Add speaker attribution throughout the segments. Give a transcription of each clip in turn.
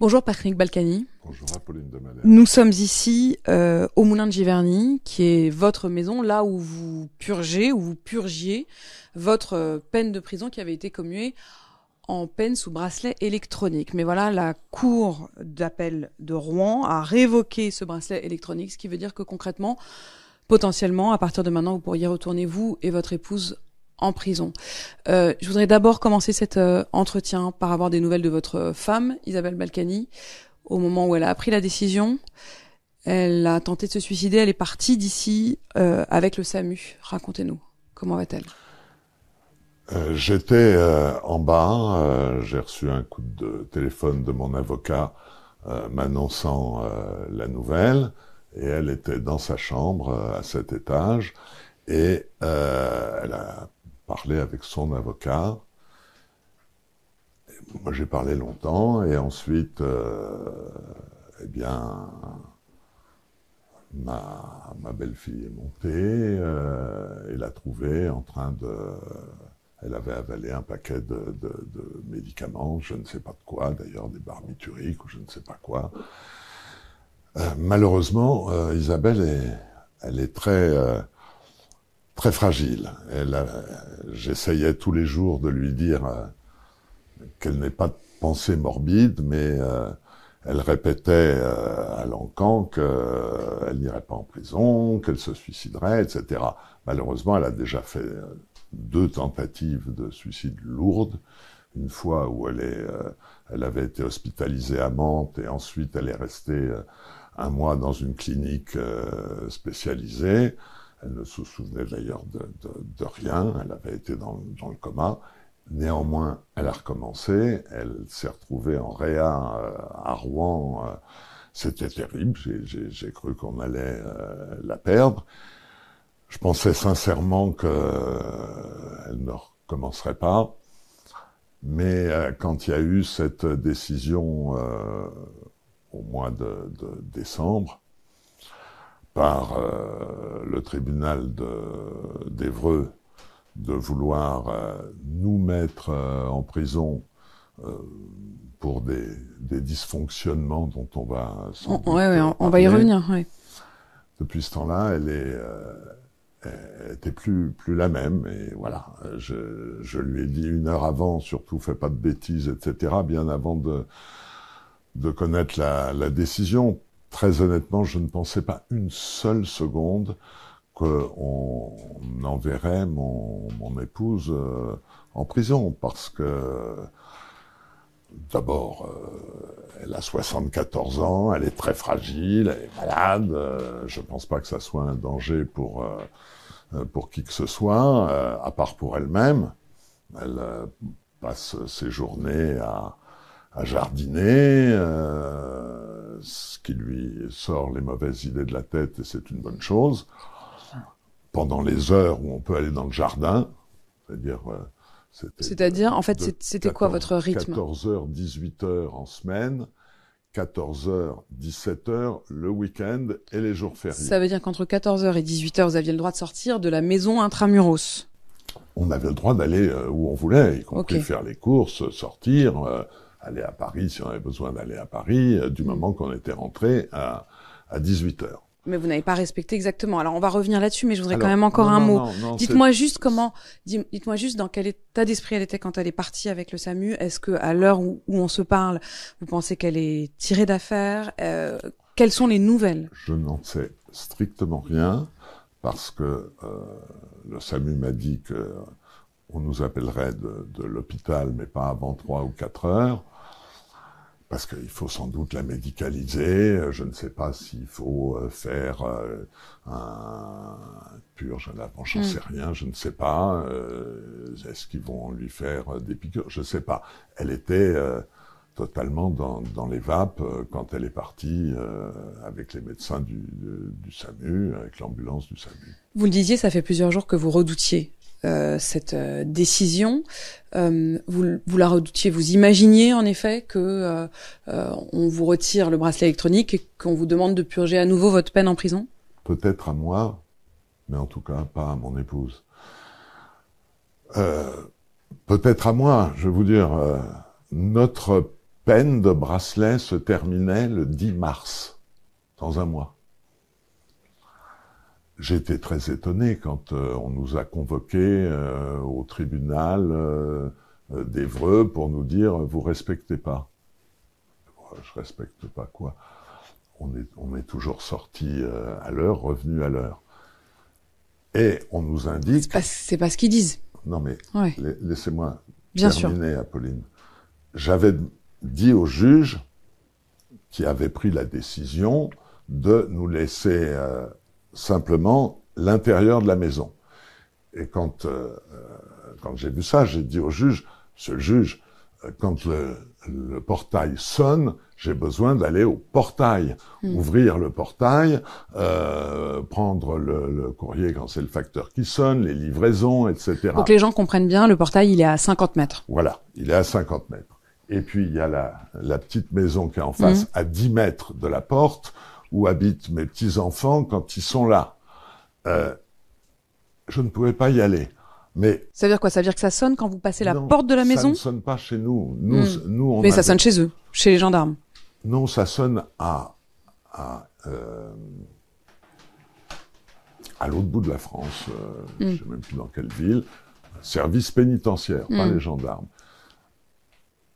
Speaker 1: Bonjour Patrick Balkany.
Speaker 2: Bonjour Apolline de Malherbe.
Speaker 1: Nous sommes ici au Moulin de Giverny, qui est votre maison, là où vous purgez, où vous purgiez votre peine de prison qui avait été commuée en peine sous bracelet électronique. Mais voilà, la cour d'appel de Rouen a révoqué ce bracelet électronique, ce qui veut dire que concrètement, potentiellement, à partir de maintenant, vous pourriez retourner, vous et votre épouse, en prison. Je voudrais d'abord commencer cet entretien par avoir des nouvelles de votre femme, Isabelle Balkany. Au moment où elle a appris la décision, elle a tenté de se suicider. Elle est partie d'ici avec le SAMU. Racontez-nous, comment va-t-elle?
Speaker 2: J'étais en bas, j'ai reçu un coup de téléphone de mon avocat m'annonçant la nouvelle, et elle était dans sa chambre à cet étage, et elle a parlé avec son avocat. Moi, j'ai parlé longtemps, et ensuite, eh bien, ma belle-fille est montée, et l'a trouvée en train de... Elle avait avalé un paquet de médicaments, je ne sais pas de quoi, d'ailleurs des barbituriques ou je ne sais pas quoi. Malheureusement, Isabelle, elle est très fragile. J'essayais tous les jours de lui dire qu'elle n'ait pas de pensée morbide, mais elle répétait à l'encan qu'elle n'irait pas en prison, qu'elle se suiciderait, etc. Malheureusement, elle a déjà fait 2 tentatives de suicide lourdes. Une fois où elle avait été hospitalisée à Mantes, et ensuite elle est restée 1 mois dans une clinique spécialisée. Elle ne se souvenait d'ailleurs de rien, elle avait été dans le coma. Néanmoins, elle a recommencé, elle s'est retrouvée en réa à Rouen. C'était terrible, j'ai cru qu'on allait la perdre. Je pensais sincèrement qu'elle ne recommencerait pas, mais quand il y a eu cette décision au mois de décembre, par le tribunal d'Évreux, de vouloir nous mettre en prison pour des dysfonctionnements dont on va sans doute
Speaker 1: on va y revenir. Ouais.
Speaker 2: Depuis ce temps-là, elle était plus la même, et voilà. Je lui ai dit 1 heure avant, surtout fais pas de bêtises, etc., bien avant de connaître la décision. Très honnêtement, je ne pensais pas une seule seconde qu'on enverrait mon épouse en prison, parce que d'abord, elle a 74 ans, elle est très fragile, elle est malade, je ne pense pas que ça soit un danger pour qui que ce soit, à part pour elle-même. Elle passe ses journées à jardiner, ce qui lui sort les mauvaises idées de la tête, et c'est une bonne chose. Pendant les heures où on peut aller dans le jardin,
Speaker 1: c'est-à-dire, en fait, c'était quoi votre rythme?
Speaker 2: 14h, 18h en semaine, 14h, 17h le week-end et les jours fériés.
Speaker 1: Ça veut dire qu'entre 14h et 18h, vous aviez le droit de sortir de la maison intramuros?
Speaker 2: On avait le droit d'aller où on voulait, y compris faire les courses, sortir, aller à Paris si on avait besoin d'aller à Paris, du moment qu'on était rentré à 18h.
Speaker 1: Mais vous n'avez pas respecté exactement. Alors on va revenir là-dessus, mais je voudrais quand même encore un mot. Dites-moi juste dites-moi juste dans quel état d'esprit elle était quand elle est partie avec le SAMU. Est-ce que à l'heure où on se parle, vous pensez qu'elle est tirée d'affaire? Quelles sont les nouvelles?
Speaker 2: Je n'en sais strictement rien, parce que le SAMU m'a dit que on nous appellerait de l'hôpital, mais pas avant 3 ou 4 heures. Parce qu'il faut sans doute la médicaliser, je ne sais pas s'il faut faire un purge, j'en sais rien, je ne sais pas. Est-ce qu'ils vont lui faire des piqûres? Je ne sais pas. Elle était totalement dans les vapes quand elle est partie avec les médecins du SAMU, avec l'ambulance du SAMU.
Speaker 1: Vous le disiez, ça fait plusieurs jours que vous redoutiez cette décision. Vous la redoutiez, vous imaginiez en effet que on vous retire le bracelet électronique et qu'on vous demande de purger à nouveau votre peine en prison?
Speaker 2: Peut-être à moi, mais en tout cas pas à mon épouse. Peut-être à moi, je vais vous dire, notre peine de bracelet se terminait le 10 mars, dans un mois. J'ai été très étonné quand on nous a convoqués au tribunal d'Évreux pour nous dire « vous respectez pas ». Je respecte pas quoi? On est toujours sorti à l'heure, revenu à l'heure. Et on nous indique...
Speaker 1: C'est pas ce qu'ils disent.
Speaker 2: Non mais,
Speaker 1: ouais.
Speaker 2: Laissez-moi
Speaker 1: Bien
Speaker 2: terminer,
Speaker 1: sûr.
Speaker 2: Apolline. J'avais dit au juge qui avait pris la décision de nous laisser simplement l'intérieur de la maison. Et quand j'ai vu ça, j'ai dit au juge, monsieur le juge, quand le portail sonne, j'ai besoin d'aller au portail, ouvrir le portail, prendre le courrier quand c'est le facteur qui sonne, les livraisons, etc.
Speaker 1: Pour que les gens comprennent bien, le portail, il est à 50 mètres.
Speaker 2: Voilà, il est à 50 mètres. Et puis, il y a la petite maison qui est en face, à 10 mètres de la porte, où habitent mes petits-enfants quand ils sont là. Je ne pouvais pas y aller. Mais
Speaker 1: ça veut dire quoi? Ça veut dire que ça sonne quand vous passez la porte de la maison?
Speaker 2: Ça ne sonne pas chez nous. Nous,
Speaker 1: mais ça sonne chez eux, chez les gendarmes.
Speaker 2: Non, ça sonne à l'autre bout de la France, je ne sais même plus dans quelle ville, service pénitentiaire, pas les gendarmes.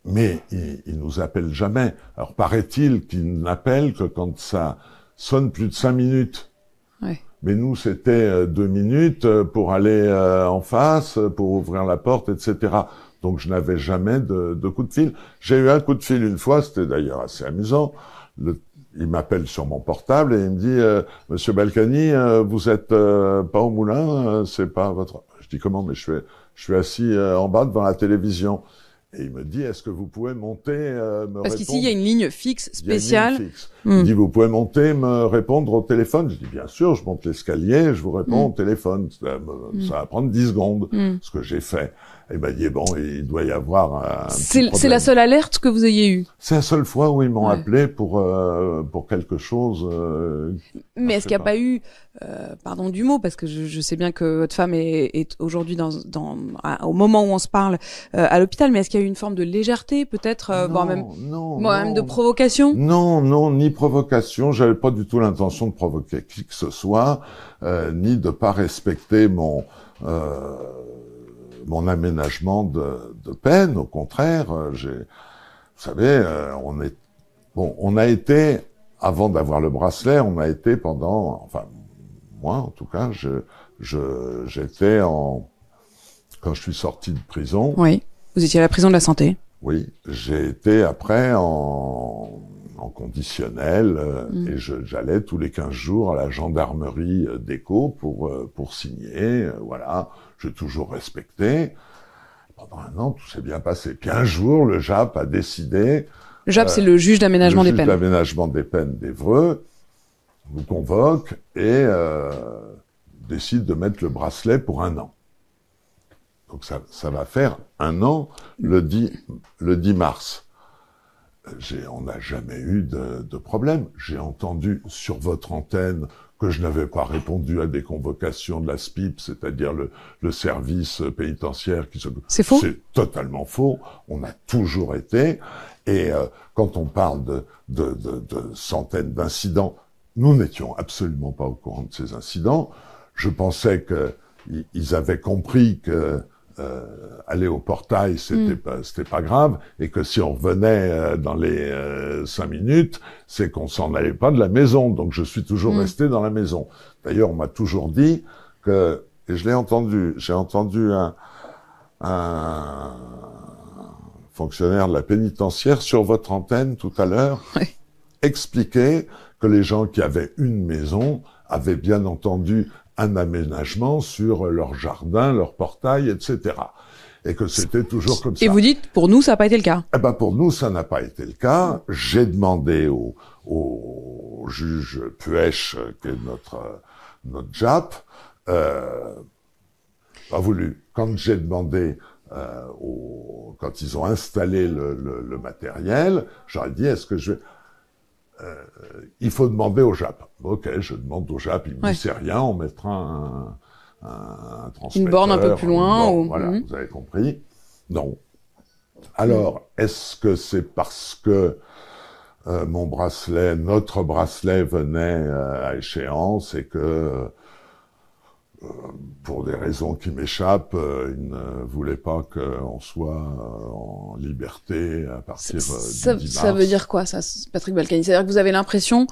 Speaker 2: Mais ils nous appellent jamais. Alors paraît-il qu'ils n'appellent que quand ça sonne plus de 5 minutes.
Speaker 1: Ouais.
Speaker 2: Mais nous, c'était 2 minutes pour aller en face, pour ouvrir la porte, etc. Donc je n'avais jamais de coup de fil. J'ai eu un coup de fil une fois, c'était d'ailleurs assez amusant. Il m'appelle sur mon portable et il me dit « Monsieur Balkany, vous êtes pas au moulin, c'est pas votre... » Je dis « Comment? Mais je suis assis en bas devant la télévision. » Et il me dit, est-ce que vous pouvez monter, me répondre?
Speaker 1: Parce qu'ici, il y a une ligne fixe spéciale.
Speaker 2: Il y a une ligne fixe. Il dit, vous pouvez monter, me répondre au téléphone? Je dis, bien sûr, je monte l'escalier, je vous réponds au téléphone. Ça va prendre 10 secondes, ce que j'ai fait. Et il m'a dit, bon, il doit y avoir un petit problème.
Speaker 1: C'est la seule alerte que vous ayez eue?
Speaker 2: C'est la seule fois où ils m'ont appelé pour quelque chose.
Speaker 1: Mais est-ce qu'il n'y a pas eu, pardon du mot, parce que je sais bien que votre femme est aujourd'hui au moment où on se parle à l'hôpital, mais est-ce qu'il y a eu une forme de légèreté, peut-être, même de provocation?
Speaker 2: Non, ni provocation. J'avais pas du tout l'intention de provoquer qui que ce soit, ni de pas respecter mon aménagement de peine. Au contraire, vous savez, on a été, avant d'avoir le bracelet, on a été pendant, enfin, moi, en tout cas, j'étais quand je suis sorti de prison.
Speaker 1: Oui. Vous étiez à la prison de la Santé.
Speaker 2: Oui. J'ai été après en conditionnel, et j'allais tous les 15 jours à la gendarmerie d'Écho pour signer, voilà. J'ai toujours respecté. Pendant un an, tout s'est bien passé. Puis un jour, le JAP a décidé...
Speaker 1: Le JAP, c'est le juge d'aménagement des peines.
Speaker 2: Le juge d'aménagement des peines d'Évreux nous convoque et décide de mettre le bracelet pour 1 an. Donc ça va faire 1 an le 10 mars. On n'a jamais eu de problème. J'ai entendu sur votre antenne que je n'avais pas répondu à des convocations de la SPIP, c'est-à-dire le service pénitentiaire qui se...
Speaker 1: C'est faux?
Speaker 2: C'est totalement faux. On a toujours été. Et quand on parle de centaines d'incidents, nous n'étions absolument pas au courant de ces incidents. Je pensais qu'ils avaient compris que aller au portail, c'était pas grave, et que si on revenait dans les 5 minutes, c'est qu'on s'en allait pas de la maison. Donc je suis toujours resté dans la maison. D'ailleurs, on m'a toujours dit que, et je l'ai entendu, j'ai entendu un fonctionnaire de la pénitentiaire sur votre antenne tout à l'heure expliquer que les gens qui avaient une maison avaient bien entendu un aménagement sur leur jardin, leur portail, etc. Et que c'était toujours comme ça.
Speaker 1: Et vous dites, pour nous, ça n'a pas été le cas?
Speaker 2: Eh ben, pour nous, ça n'a pas été le cas. J'ai demandé au juge Puech, qui est notre JAP, pas voulu. Quand j'ai demandé, quand ils ont installé le matériel, j'aurais dit, est-ce que il faut demander au JAP. Ok, je demande au JAP, il me dit c'est rien, on mettra un transmetteur.
Speaker 1: Une borne un peu plus loin.
Speaker 2: Voilà, vous avez compris. Non. Alors, est-ce que c'est parce que notre bracelet venait à échéance et que, pour des raisons qui m'échappent, il ne voulait pas qu'on soit en liberté à partir du 10 mars.
Speaker 1: Ça veut dire quoi, ça, Patrick Balkany? C'est-à-dire que vous avez l'impression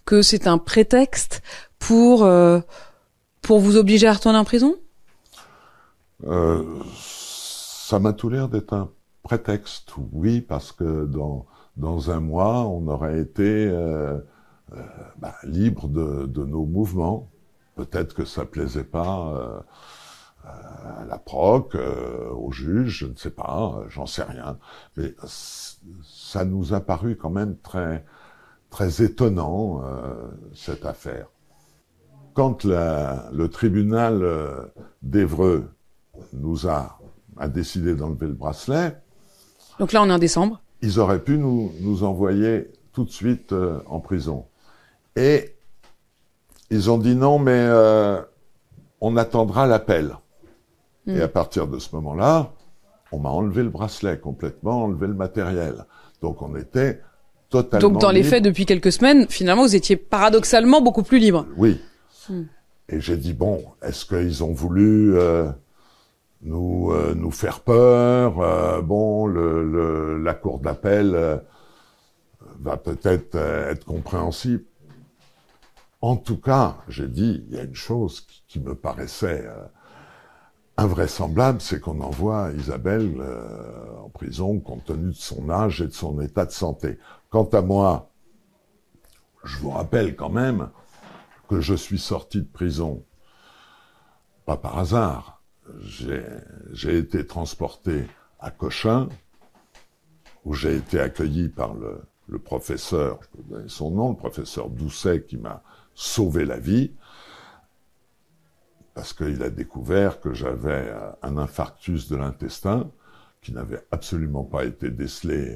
Speaker 1: que c'est un prétexte pour vous obliger à retourner en prison?
Speaker 2: Ça m'a tout l'air d'être un prétexte, oui, parce que dans un mois, on aurait été libre de nos mouvements. Peut-être que ça plaisait pas à la proc, au juge, je ne sais pas, j'en sais rien. Mais ça nous a paru quand même très, très étonnant, cette affaire. Quand le tribunal d'Évreux a décidé d'enlever le bracelet.
Speaker 1: Donc là, on est en décembre.
Speaker 2: Ils auraient pu nous envoyer tout de suite en prison. Et ils ont dit non, mais on attendra l'appel. Et à partir de ce moment-là, on m'a enlevé le bracelet complètement, enlevé le matériel. Donc on était totalement
Speaker 1: Donc dans les faits, depuis quelques semaines, finalement, vous étiez paradoxalement beaucoup plus libre.
Speaker 2: Oui. Et j'ai dit, bon, est-ce qu'ils ont voulu nous faire peur? Bon, la cour d'appel va peut-être être compréhensible. En tout cas, j'ai dit, il y a une chose qui me paraissait invraisemblable, c'est qu'on envoie Isabelle en prison compte tenu de son âge et de son état de santé. Quant à moi, je vous rappelle quand même que je suis sorti de prison, pas par hasard. J'ai été transporté à Cochin, où j'ai été accueilli par le professeur, je peux donner son nom, le professeur Doucet, qui m'a sauvé la vie, parce qu'il a découvert que j'avais un infarctus de l'intestin, qui n'avait absolument pas été décelé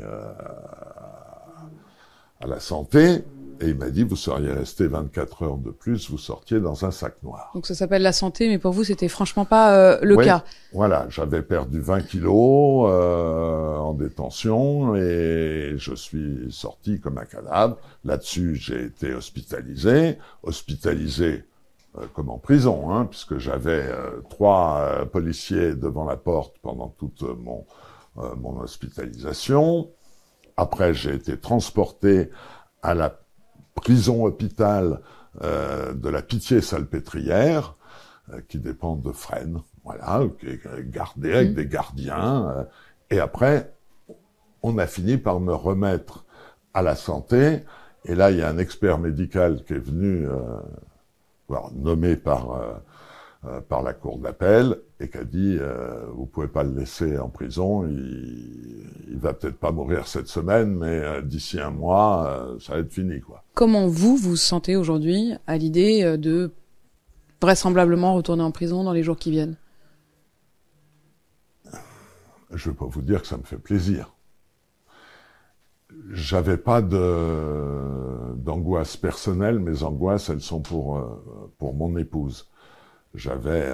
Speaker 2: à la santé, et il m'a dit, vous seriez resté 24 heures de plus, vous sortiez dans un sac noir.
Speaker 1: Donc ça s'appelle la santé, mais pour vous, c'était franchement pas le cas.
Speaker 2: Voilà, j'avais perdu 20 kilos en détention, et je suis sorti comme un cadavre. Là-dessus, j'ai été hospitalisé comme en prison, hein, puisque j'avais 3 policiers devant la porte pendant toute mon hospitalisation. Après, j'ai été transporté à la prison-hôpital de la Pitié-Salpêtrière, qui dépend de Fresnes, voilà, qui est gardé avec des gardiens. Et après, on a fini par me remettre à la santé. Et là, il y a un expert médical qui est venu, nommé par la cour d'appel, et qui a dit vous pouvez pas le laisser en prison, il va peut-être pas mourir cette semaine, mais d'ici un mois, ça va être fini, quoi.
Speaker 1: Comment vous sentez aujourd'hui à l'idée de vraisemblablement retourner en prison dans les jours qui viennent?
Speaker 2: Je vais pas vous dire que ça me fait plaisir. J'avais pas d'angoisse personnelle, mes angoisses, elles sont pour mon épouse. J'avais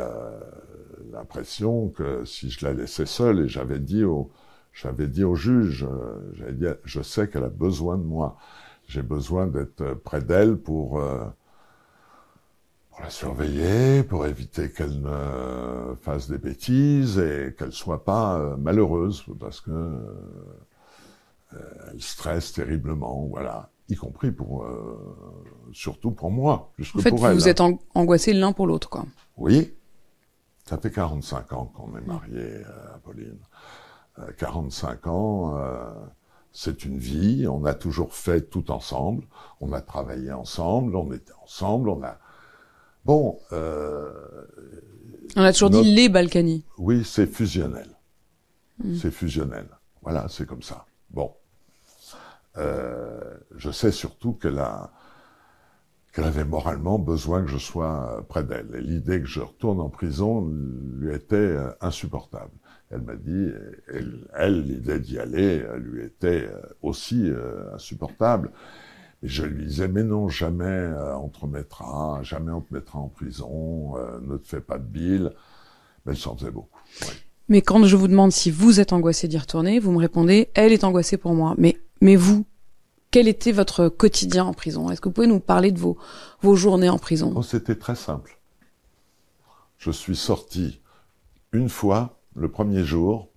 Speaker 2: l'impression que si je la laissais seule, et j'avais dit au juge, j'avais dit, je sais qu'elle a besoin de moi. J'ai besoin d'être près d'elle pour la surveiller, pour éviter qu'elle ne fasse des bêtises et qu'elle soit pas malheureuse, parce que elle stresse terriblement, voilà. Y compris surtout pour moi, plus que pour elle.
Speaker 1: En fait, vous êtes angoissés l'un pour l'autre, quoi.
Speaker 2: Oui. Ça fait 45 ans qu'on est mariés, Apolline. 45 ans, c'est une vie, on a toujours fait tout ensemble, on a travaillé ensemble, on était ensemble, Bon...
Speaker 1: on a toujours dit les Balkany.
Speaker 2: Oui, c'est fusionnel. C'est fusionnel. Voilà, c'est comme ça. Bon. Je sais surtout qu'elle avait moralement besoin que je sois près d'elle. Et l'idée que je retourne en prison lui était insupportable. Elle m'a dit, l'idée d'y aller lui était aussi insupportable. Et je lui disais, mais non, jamais on te remettra, jamais on te mettra en prison, ne te fais pas de bile. Mais elle s'en faisait beaucoup. Ouais.
Speaker 1: Mais quand je vous demande si vous êtes angoissé d'y retourner, vous me répondez « elle est angoissée pour moi ». Mais vous, quel était votre quotidien en prison? Est-ce que vous pouvez nous parler de vos journées en prison?
Speaker 2: Oh, c'était très simple. Je suis sorti une fois, le premier jour.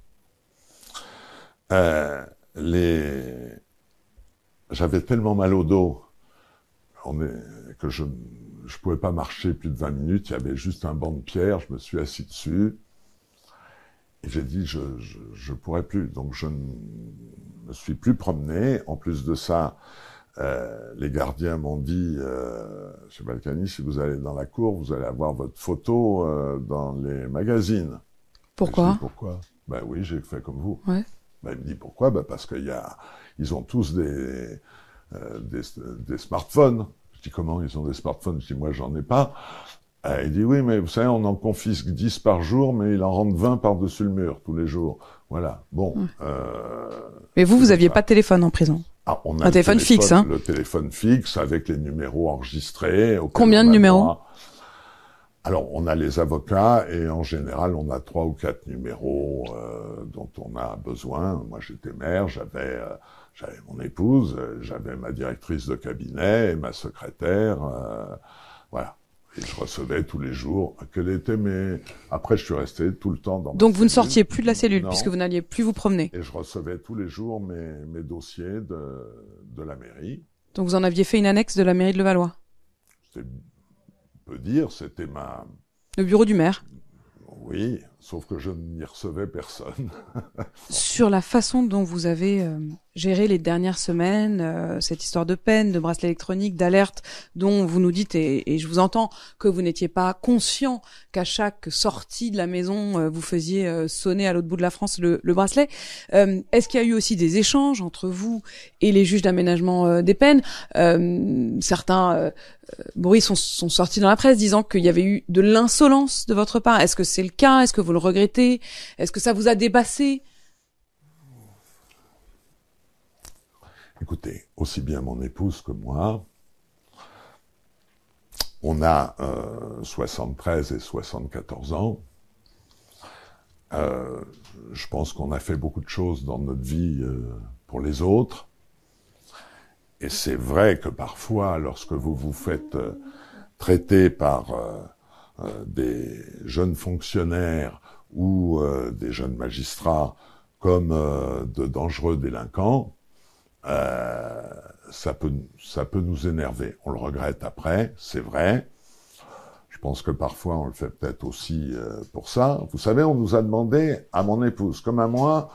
Speaker 2: J'avais tellement mal au dos que je pouvais pas marcher plus de 20 minutes. Il y avait juste un banc de pierre. Je me suis assis dessus. Et j'ai dit, je pourrais plus. Donc, je ne me suis plus promené. En plus de ça, les gardiens m'ont dit, chez Balkany, si vous allez dans la cour, vous allez avoir votre photo dans les magazines.
Speaker 1: Pourquoi?
Speaker 2: Je dis, pourquoi? Ben oui, j'ai fait comme vous.
Speaker 1: Ouais.
Speaker 2: Ben, il me dit, pourquoi? Ben parce ils ont tous des smartphones. Je dis, comment ils ont des smartphones? Je dis, moi, j'en ai pas. Il dit, oui, mais vous savez, on en confisque 10 par jour, mais il en rentre 20 par-dessus le mur, tous les jours. Voilà. Bon.
Speaker 1: Ouais. Mais vous aviez pas de téléphone en prison?
Speaker 2: Ah, on a
Speaker 1: un téléphone fixe, hein?
Speaker 2: Le téléphone fixe avec les numéros enregistrés.
Speaker 1: Combien de numéros?
Speaker 2: Alors, on a les avocats et en général, on a 3 ou 4 numéros dont on a besoin. Moi, j'étais maire, j'avais mon épouse, j'avais ma directrice de cabinet et ma secrétaire. Voilà. Et je recevais tous les jours. Après, je suis resté tout le temps dans ma
Speaker 1: Donc, vous ne
Speaker 2: cellule.
Speaker 1: sortiez plus de la cellule,
Speaker 2: Non.
Speaker 1: puisque vous n'alliez plus vous promener.
Speaker 2: Et je recevais tous les jours mes dossiers de la mairie.
Speaker 1: Donc, vous en aviez fait une annexe de la mairie de Levallois?
Speaker 2: On peut dire, c'était
Speaker 1: le bureau du maire?
Speaker 2: Oui, sauf que je n'y recevais personne.
Speaker 1: Sur la façon dont vous avez géré les dernières semaines, cette histoire de peine, de bracelet électronique, d'alerte, dont vous nous dites, et je vous entends, que vous n'étiez pas conscient qu'à chaque sortie de la maison, vous faisiez sonner à l'autre bout de la France le bracelet. Est-ce qu'il y a eu aussi des échanges entre vous et les juges d'aménagement des peines? Certains bruits sont sortis dans la presse disant qu'il y avait eu de l'insolence de votre part. Est-ce que c'est le cas? Est-ce que vous le regrettez? Est-ce que ça vous a dépassé?
Speaker 2: Écoutez, aussi bien mon épouse que moi, on a 73 et 74 ans. Je pense qu'on a fait beaucoup de choses dans notre vie pour les autres. Et c'est vrai que parfois, lorsque vous vous faites traiter par des jeunes fonctionnaires ou des jeunes magistrats comme de dangereux délinquants, ça peut nous énerver. On le regrette après, c'est vrai. Je pense que parfois on le fait peut-être aussi pour ça. Vous savez, on nous a demandé, à mon épouse comme à moi,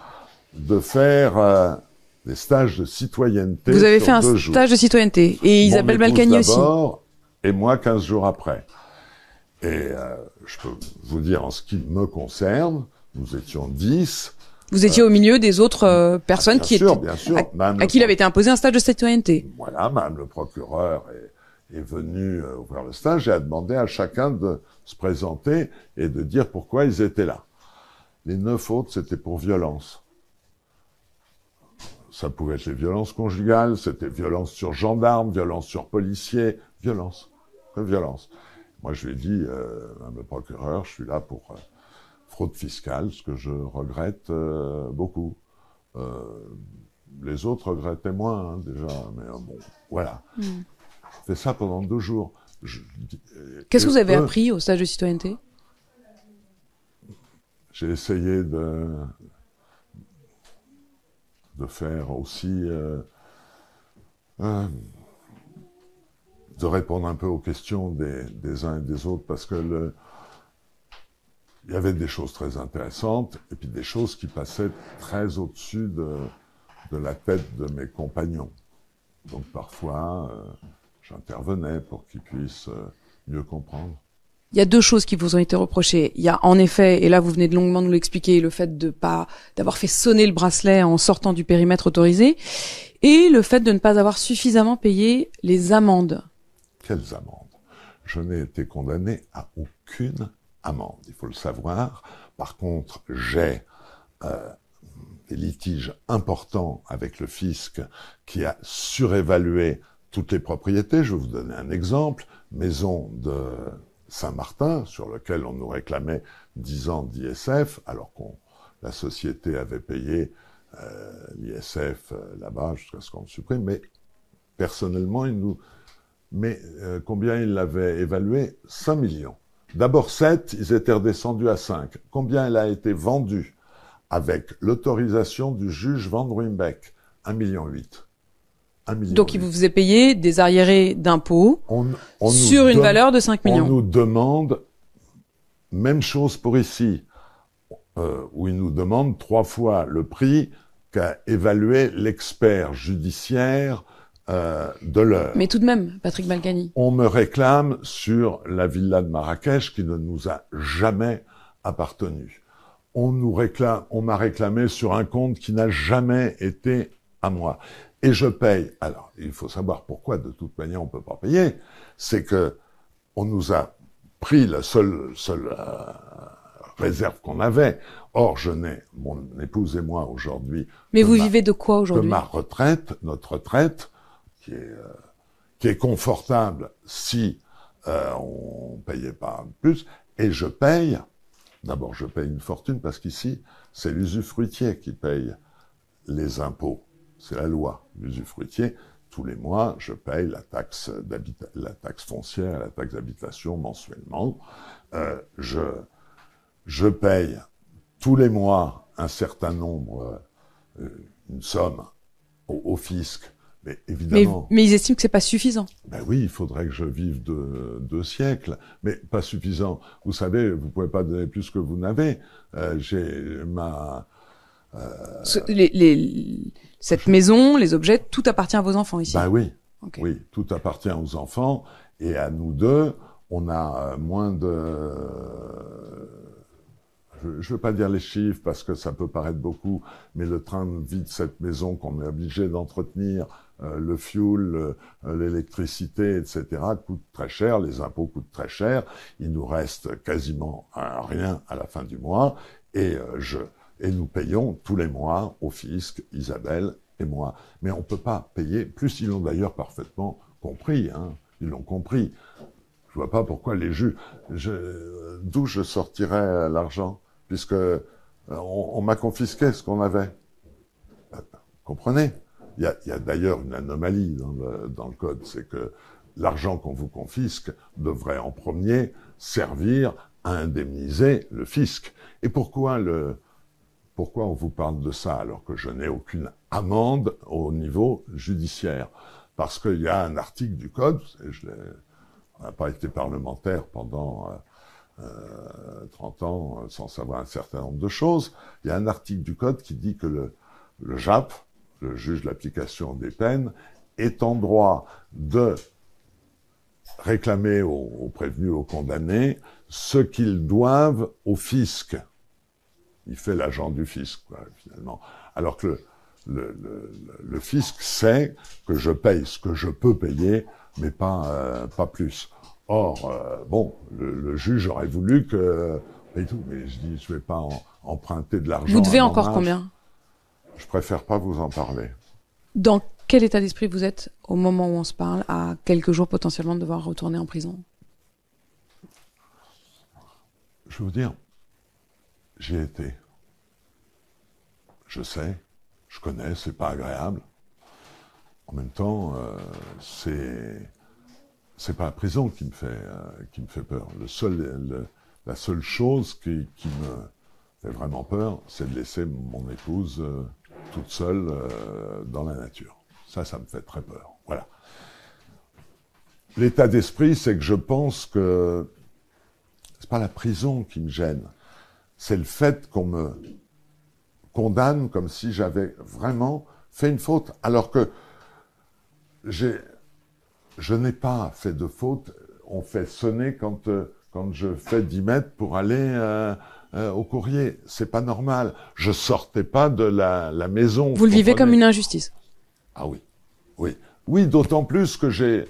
Speaker 2: de faire des stages de citoyenneté.
Speaker 1: Vous avez fait un stage de citoyenneté. Et Isabelle Balkany aussi.
Speaker 2: D'abord, et moi 15 jours après. Et je peux vous dire, en ce qui me concerne, nous étions 10.
Speaker 1: Vous étiez au milieu des autres personnes
Speaker 2: bien sûr,
Speaker 1: à qui il avait été imposé un stage de citoyenneté.
Speaker 2: Voilà, même le procureur est venu ouvrir le stage et a demandé à chacun de se présenter et de dire pourquoi ils étaient là. Les 9 autres, c'était pour violence. Ça pouvait être les violences conjugales, c'était violence sur gendarmes, violence sur policiers, violence. Moi, je lui ai dit, même le procureur, je suis là pour fraude fiscale, ce que je regrette beaucoup. Les autres regrettaient moins, hein, déjà, mais bon, voilà. Je fais ça pendant 2 jours.
Speaker 1: Qu'est-ce que vous avez appris au stage de citoyenneté?
Speaker 2: J'ai essayé de faire aussi, de répondre un peu aux questions des uns et des autres, parce que il y avait des choses très intéressantes, et puis des choses qui passaient très au-dessus de la tête de mes compagnons. Donc parfois, j'intervenais pour qu'ils puissent mieux comprendre.
Speaker 1: Il y a 2 choses qui vous ont été reprochées. Il y a en effet, et là vous venez de longuement nous l'expliquer, le fait d'avoir fait sonner le bracelet en sortant du périmètre autorisé, et le fait de ne pas avoir suffisamment payé les amendes.
Speaker 2: Quelles amendes? Je n'ai été condamné à aucune amende, il faut le savoir. Par contre, j'ai des litiges importants avec le fisc qui a surévalué toutes les propriétés. Je vais vous donner un exemple. Maison de Saint-Martin, sur lequel on nous réclamait 10 ans d'ISF, alors qu'on la société avait payé l'ISF là-bas jusqu'à ce qu'on le supprime, mais personnellement, combien il l'avait évalué? 5 millions. D'abord 7, ils étaient redescendus à 5. Combien elle a été vendue avec l'autorisation du juge Van Ruymbeck? 1,8 million. 1,8 million.
Speaker 1: Donc, il vous faisait payer des arriérés d'impôts sur une valeur de 5 millions.
Speaker 2: On nous demande, même chose pour ici, où il nous demande 3 fois le prix qu'a évalué l'expert judiciaire de l'heure.
Speaker 1: Mais tout de même, Patrick Balkany.
Speaker 2: On me réclame sur la villa de Marrakech qui ne nous a jamais appartenu. On m'a réclamé sur un compte qui n'a jamais été à moi. Et je paye. Alors, il faut savoir pourquoi, de toute manière, on peut pas payer. C'est que on nous a pris la seule réserve qu'on avait. Or, mon épouse et moi aujourd'hui.
Speaker 1: Mais vous vivez de quoi aujourd'hui?
Speaker 2: De ma retraite, notre retraite, qui est confortable si on payait pas plus. Et je paye. D'abord, je paye une fortune parce qu'ici, c'est l'usufruitier qui paye les impôts. C'est la loi. L'usufruitier, tous les mois, je paye la taxe foncière et la taxe d'habitation mensuellement. Je paye tous les mois un certain nombre, une somme au fisc. Mais évidemment.
Speaker 1: Mais ils estiment que c'est pas suffisant.
Speaker 2: Ben oui, il faudrait que je vive 2 siècles, mais pas suffisant. Vous savez, vous pouvez pas donner plus que vous n'avez.
Speaker 1: Cette maison, les objets, tout appartient à vos enfants ici.
Speaker 2: Ben oui.
Speaker 1: Okay.
Speaker 2: Oui, tout appartient aux enfants et à nous deux. On a moins de. Je veux pas dire les chiffres parce que ça peut paraître beaucoup, mais le train de vie de cette maison qu'on est obligé d'entretenir, le fuel, l'électricité, etc., coûte très cher, les impôts coûtent très cher, il nous reste quasiment rien à la fin du mois, et nous payons tous les mois au fisc, Isabelle et moi. Mais on peut pas payer, plus ils l'ont d'ailleurs parfaitement compris, hein, ils l'ont compris. Je vois pas pourquoi les juges, d'où je sortirais l'argent, puisque on m'a confisqué ce qu'on avait. Comprenez? Il y a d'ailleurs une anomalie dans le code, c'est que l'argent qu'on vous confisque devrait en premier servir à indemniser le fisc. Et pourquoi on vous parle de ça alors que je n'ai aucune amende au niveau judiciaire? Parce qu'il y a un article du code, on n'a pas été parlementaire pendant 30 ans sans savoir un certain nombre de choses. Il y a un article du code qui dit que le JAP, le juge de l'application des peines, est en droit de réclamer aux prévenus, aux condamnés, ce qu'ils doivent au fisc. Il fait l'agent du fisc, quoi, finalement. Alors que le fisc sait que je paye ce que je peux payer, mais pas plus. Or, le juge aurait voulu que... Et tout, mais je dis, je vais pas emprunter de l'argent.
Speaker 1: Vous devez encore combien?
Speaker 2: Je préfère pas vous en parler.
Speaker 1: Dans quel état d'esprit vous êtes au moment où on se parle, à quelques jours potentiellement de devoir retourner en prison?
Speaker 2: Je vais vous dire, j'y ai été. Je sais, je connais, c'est pas agréable. En même temps, c'est pas la prison qui me fait peur. La seule chose qui me fait vraiment peur, c'est de laisser mon épouse toute seule dans la nature. Ça me fait très peur. Voilà. L'état d'esprit, c'est que je pense que c'est pas la prison qui me gêne, c'est le fait qu'on me condamne comme si j'avais vraiment fait une faute, alors que je n'ai pas fait de faute. On fait sonner quand je fais 10 mètres pour aller au courrier. C'est pas normal. Je sortais pas de la maison.
Speaker 1: Vous le vivez comme une injustice?
Speaker 2: Ah oui. Oui. Oui, d'autant plus que j'ai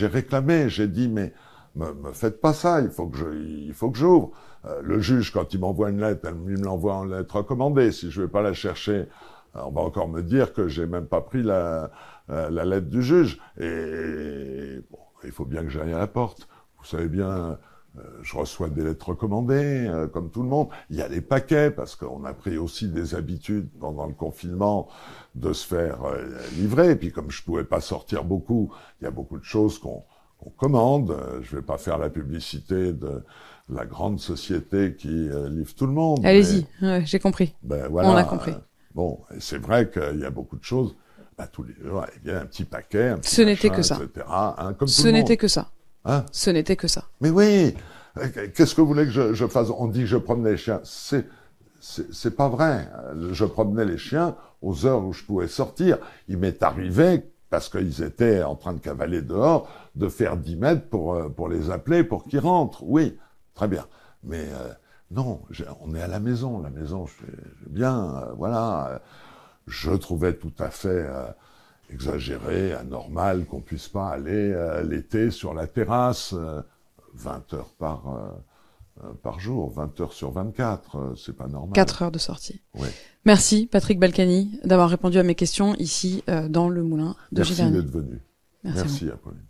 Speaker 2: réclamé. J'ai dit, mais me faites pas ça. Il faut que j'ouvre. Le juge, quand il m'envoie une lettre, il me l'envoie en lettre recommandée. Si je vais pas la chercher, on va encore me dire que j'ai même pas pris la lettre du juge. Et bon, il faut bien que j'aille à la porte. Vous savez bien, Je reçois des lettres recommandées, comme tout le monde. Il y a les paquets, parce qu'on a pris aussi des habitudes pendant le confinement de se faire livrer. Et puis comme je pouvais pas sortir beaucoup, il y a beaucoup de choses qu'on commande. Je vais pas faire la publicité de la grande société qui livre tout le monde.
Speaker 1: Allez-y, ouais, j'ai compris.
Speaker 2: Ben, voilà,
Speaker 1: on a compris.
Speaker 2: Bon, et c'est vrai qu'il y a beaucoup de choses. Ben, tous les jours, il y a un petit paquet, un petit
Speaker 1: Ce n'était
Speaker 2: machin,
Speaker 1: que ça.
Speaker 2: etc. Hein, comme
Speaker 1: Ce
Speaker 2: tout le monde.
Speaker 1: n'était que ça.
Speaker 2: Hein?
Speaker 1: Ce n'était que ça.
Speaker 2: Mais oui, qu'est-ce que vous voulez que je fasse? On dit que je promenais les chiens. C'est pas vrai. Je promenais les chiens aux heures où je pouvais sortir. Il m'est arrivé, parce qu'ils étaient en train de cavaler dehors, de faire 10 mètres pour les appeler, pour qu'ils rentrent. Oui, très bien. Mais non, on est à la maison. La maison, je fais bien, voilà. Je trouvais tout à fait exagéré, anormal qu'on puisse pas aller l'été sur la terrasse 20 heures par jour, 20 heures sur 24, c'est pas normal.
Speaker 1: 4 heures de sortie.
Speaker 2: Oui.
Speaker 1: Merci Patrick Balkany d'avoir répondu à mes questions ici dans le moulin de
Speaker 2: Merci
Speaker 1: Giverny.
Speaker 2: d'être venu. Merci Apolline.